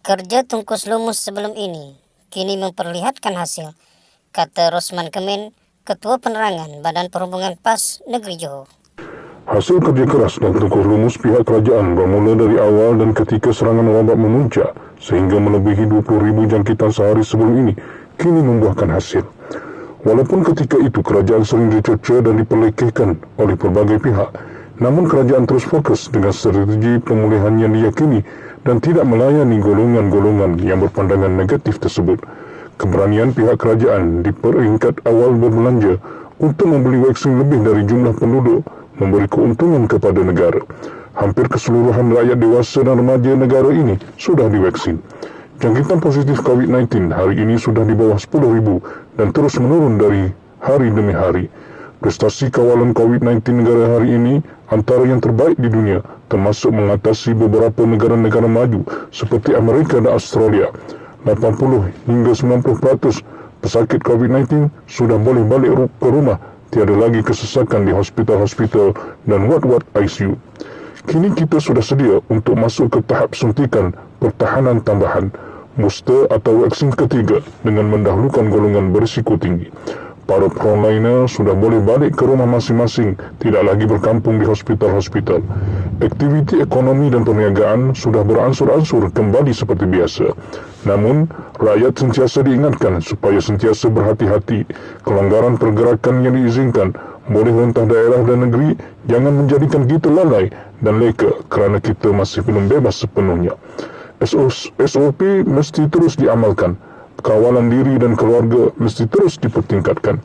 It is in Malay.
Kerja tungkus lumus sebelum ini kini memperlihatkan hasil, kata Rosman Kemen, Ketua Penerangan Badan Perhubungan PAS Negeri Johor. Hasil kerja keras dan tungkus lumus pihak kerajaan bermula dari awal dan ketika serangan wabak memuncak sehingga melebihi 20,000 jangkitan sehari sebelum ini kini membuahkan hasil. Walaupun ketika itu kerajaan sering dicerca dan diperlekehkan oleh pelbagai pihak, namun kerajaan terus fokus dengan strategi pemulihan yang diyakini dan tidak melayani golongan-golongan yang berpandangan negatif tersebut. Keberanian pihak kerajaan di peringkat awal berbelanja untuk membeli vaksin lebih dari jumlah penduduk memberi keuntungan kepada negara. Hampir keseluruhan rakyat dewasa dan remaja negara ini sudah divaksin. Jangkitan positif COVID-19 hari ini sudah di bawah 10,000 dan terus menurun dari hari demi hari. Prestasi kawalan COVID-19 negara hari ini antara yang terbaik di dunia, termasuk mengatasi beberapa negara-negara maju seperti Amerika dan Australia. 80 hingga 90% pesakit COVID-19 sudah boleh balik ke rumah, tiada lagi kesesakan di hospital-hospital dan ward-ward ICU. Kini kita sudah sedia untuk masuk ke tahap suntikan pertahanan tambahan, booster atau vaksin ketiga dengan mendahulukan golongan berisiko tinggi. Para frontliner sudah boleh balik ke rumah masing-masing, tidak lagi berkampung di hospital-hospital. Aktiviti ekonomi dan perniagaan sudah beransur-ansur kembali seperti biasa. Namun, rakyat sentiasa diingatkan supaya sentiasa berhati-hati. Kelonggaran pergerakan yang diizinkan boleh rentah daerah dan negeri jangan menjadikan kita lalai dan leka kerana kita masih belum bebas sepenuhnya. SOP mesti terus diamalkan. Kawalan diri dan keluarga mesti terus dipertingkatkan.